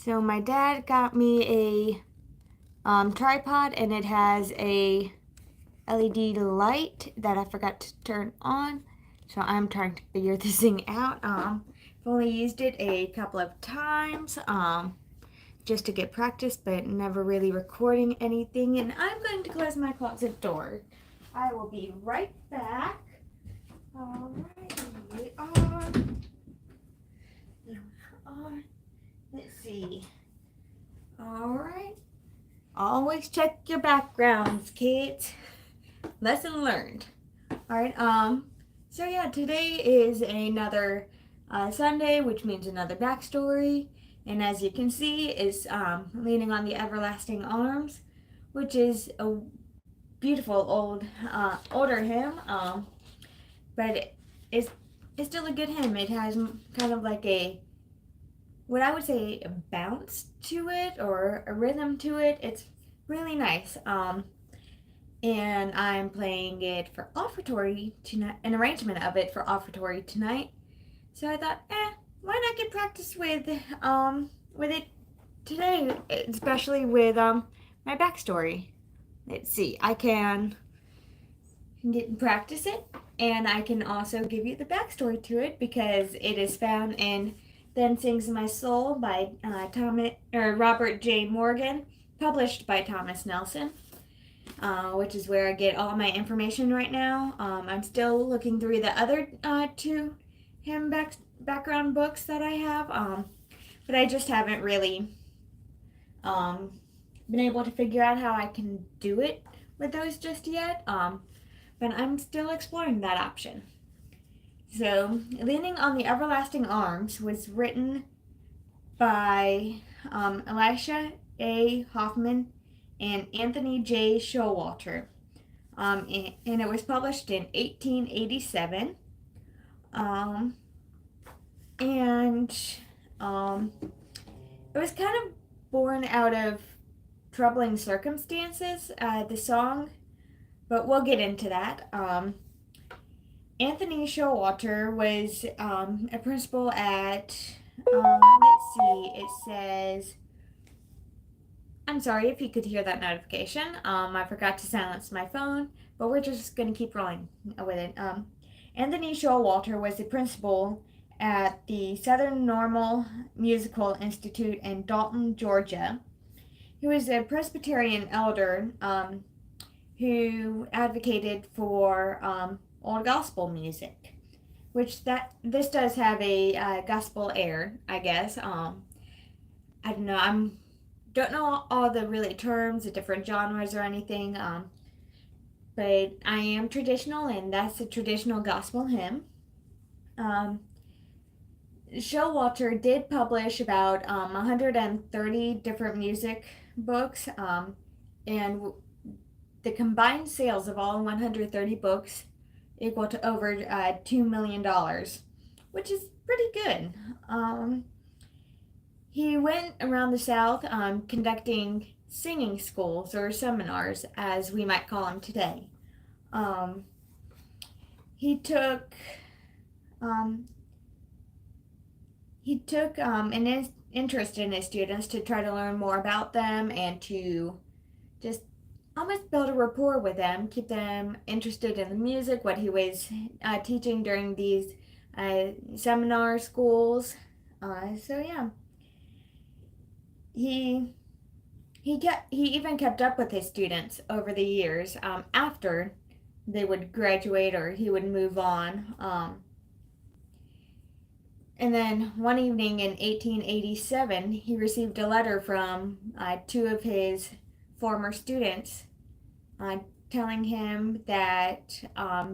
So my dad got me a tripod, and it has a LED light that I forgot to turn on. So I'm trying to figure this thing out. I've only used it a couple of times just to get practice, but never really recording anything. And I'm going to close my closet door. I will be right back. Alright, we are. Let's see. Alright. Always check your backgrounds, kids. Lesson learned. Alright, so yeah, today is another Sunday, which means another backstory. And as you can see, is leaning on the everlasting arms, which is a beautiful older hymn. But it's still a good hymn. It has kind of like what I would say a bounce to it or a rhythm to it. It's really nice. And I'm playing it for offertory tonight, an arrangement of it for offertory tonight. So I thought, why not get practice with it today, especially with my backstory. Let's see, I can get practice it, and I can also give you the backstory to it because it is found in Then Sings My Soul by Robert J. Morgan, published by Thomas Nelson. Which is where I get all my information right now. I'm still looking through the other two hymn background books that I have, but I just haven't really been able to figure out how I can do it with those just yet. But I'm still exploring that option. So, Leaning on the Everlasting Arms was written by Elisha A. Hoffman and Anthony J. Showalter. And it was published in 1887. Um, and it was kind of born out of troubling circumstances, the song, but we'll get into that. Anthony Showalter was a principal at, let's see, it says, I'm sorry if you could hear that notification. I forgot to silence my phone, but we're just going to keep rolling with it. Anthony Showalter was the principal at the Southern Normal Musical Institute in Dalton, Georgia. He was a Presbyterian elder who advocated for old gospel music, which this does have a gospel air, I guess. I don't know. Don't know all the really terms, the different genres or anything. But I am traditional, and that's a traditional gospel hymn. Showalter did publish about 130 different music books, and the combined sales of all 130 books equal to over $2 million, which is pretty good. He went around the South conducting singing schools or seminars, as we might call them today. He took um, an interest in his students to try to learn more about them and to just almost build a rapport with them, keep them interested in the music, what he was teaching during these seminar schools. So yeah, he he even kept up with his students over the years after they would graduate or he would move on. And then one evening in 1887, he received a letter from two of his former students telling him that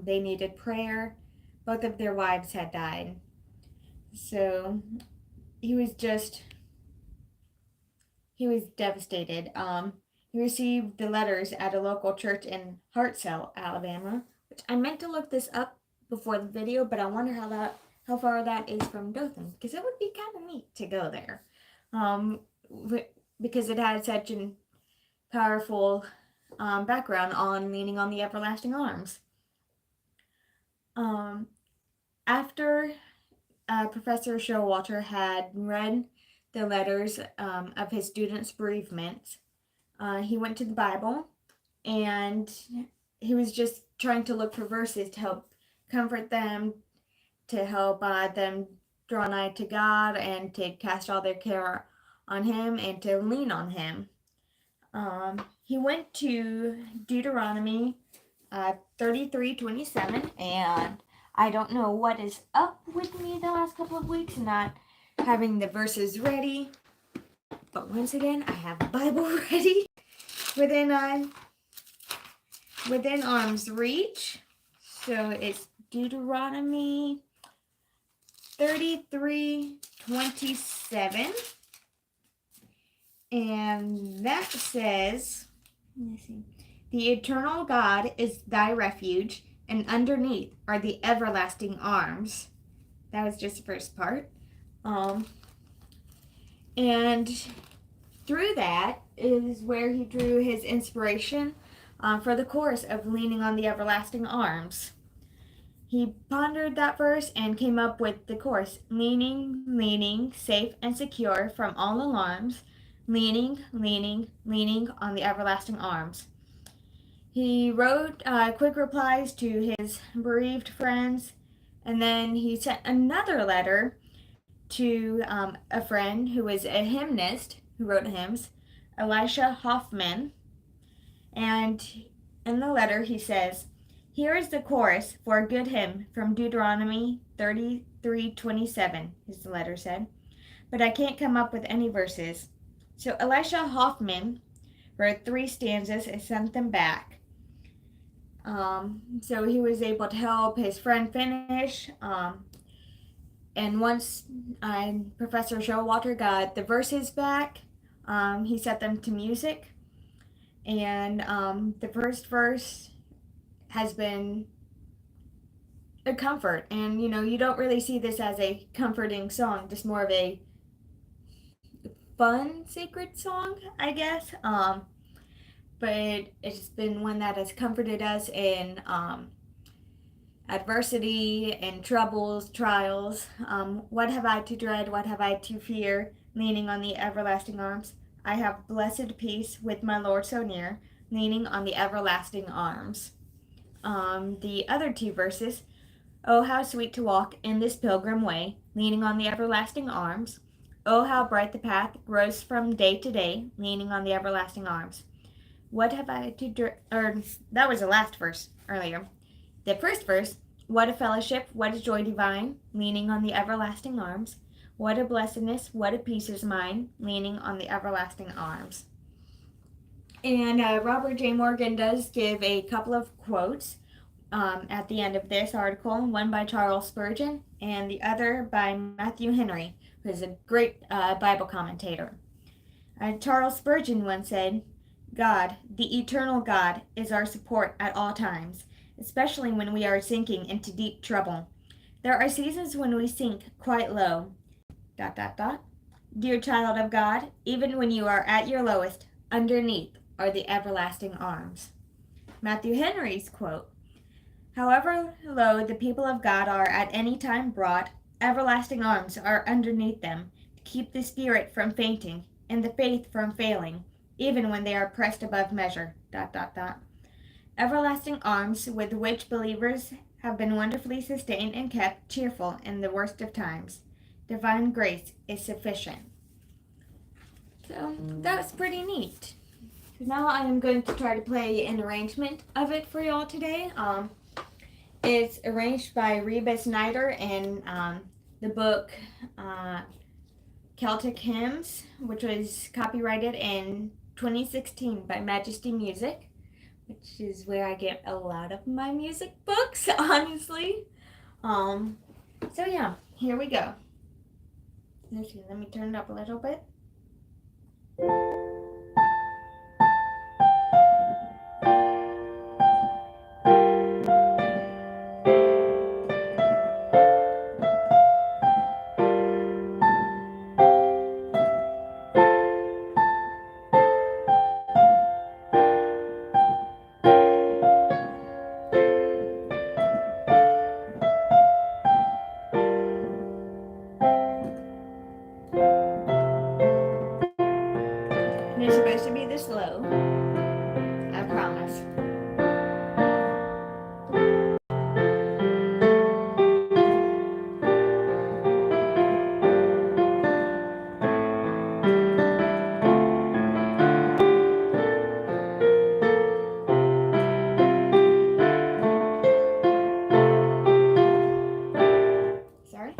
they needed prayer. Both of their wives had died. So he was devastated. He received the letters at a local church in Hartselle, Alabama, which I meant to look this up before the video, but I wonder how far that is from Dothan, because it would be kind of neat to go there, because it had such a powerful background on leaning on the everlasting arms. After Professor Showalter had read the letters of his students' bereavements. He went to the Bible, and he was just trying to look for verses to help comfort them, to help them draw nigh to God, and to cast all their care on Him and to lean on Him. He went to Deuteronomy 33:27, and I don't know what is up with me the last couple of weeks not having the verses ready, but once again I have the Bible ready within arm's reach. So it's Deuteronomy 33:27, and that says, let's see, the eternal God is thy refuge, and underneath are the everlasting arms. That was just the first part. And through that is where he drew his inspiration for the chorus of Leaning on the Everlasting Arms. He pondered that verse and came up with the chorus, leaning, leaning, safe and secure from all alarms, leaning, leaning, leaning on the everlasting arms. He wrote quick replies to his bereaved friends, and then he sent another letter to a friend who was a hymnist who wrote hymns, Elisha Hoffman. And in the letter he says, "Here is the chorus for a good hymn from Deuteronomy 33:27," his letter said, "but I can't come up with any verses." So Elisha Hoffman wrote 3 stanzas and sent them back. So he was able to help his friend finish. And once Professor Showalter got the verses back, he set them to music. And the first verse has been a comfort. And, you don't really see this as a comforting song, just more of a fun, sacred song, I guess. But it's been one that has comforted us in adversity and troubles, trials. What have I to dread? What have I to fear? Leaning on the everlasting arms. I have blessed peace with my Lord so near, leaning on the everlasting arms. The other 2 verses. Oh, how sweet to walk in this pilgrim way, leaning on the everlasting arms. Oh, how bright the path grows from day to day, leaning on the everlasting arms. What have I to that was the last verse earlier. The first verse, what a fellowship, what a joy divine, leaning on the everlasting arms. What a blessedness, what a peace is mine, leaning on the everlasting arms. And Robert J. Morgan does give a couple of quotes at the end of this article, one by Charles Spurgeon and the other by Matthew Henry, who is a great Bible commentator. Charles Spurgeon once said, "God, the eternal God, is our support at all times, especially when we are sinking into deep trouble. There are seasons when we sink quite low. ... Dear child of God, even when you are at your lowest, underneath are the everlasting arms." Matthew Henry's quote, "However low the people of God are at any time brought, everlasting arms are underneath them to keep the spirit from fainting and the faith from failing, even when they are pressed above measure. ... Everlasting arms with which believers have been wonderfully sustained and kept cheerful in the worst of times. Divine grace is sufficient." So that was pretty neat. Now I am going to try to play an arrangement of it for y'all today. It's arranged by Reba Snyder in the book Celtic Hymns, which was copyrighted in 2016 by Majesty Music, which is where I get a lot of my music books, honestly. So yeah, here we go. Let's see, let me turn it up a little bit. And it's supposed to be this low. I promise. Sorry.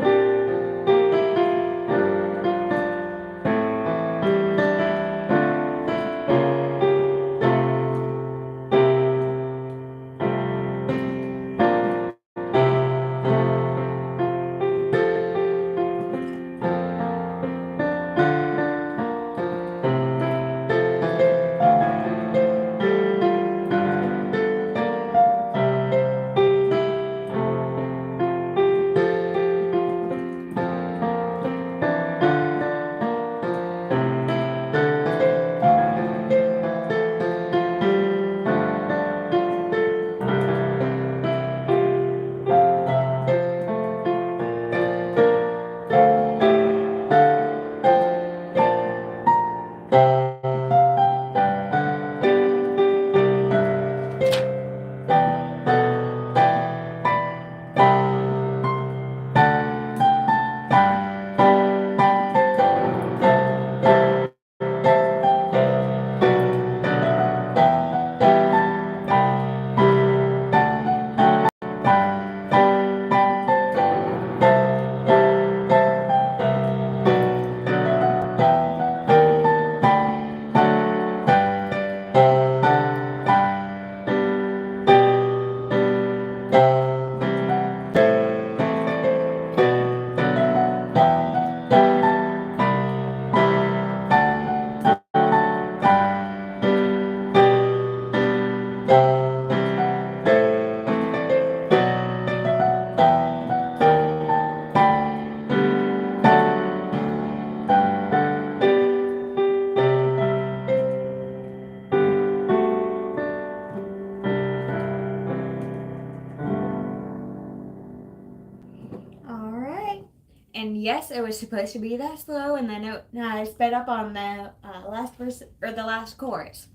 Alright. And yes, it was supposed to be that slow, and then I sped up on the last verse or the last chorus.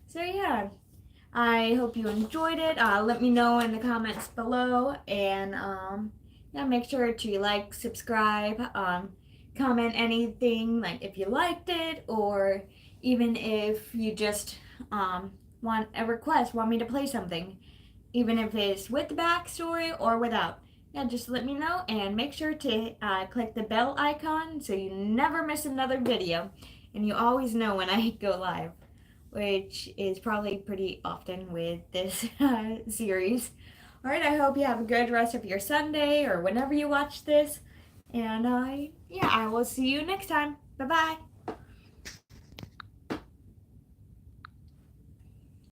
So yeah, I hope you enjoyed it. Let me know in the comments below, and yeah, make sure to like, subscribe, comment anything like if you liked it, or even if you just want a request, want me to play something, even if it's with the backstory or without. Yeah, just let me know, and make sure to click the bell icon so you never miss another video, and you always know when I go live, which is probably pretty often with this series. Alright, I hope you have a good rest of your Sunday or whenever you watch this, and yeah, I will see you next time. Bye bye.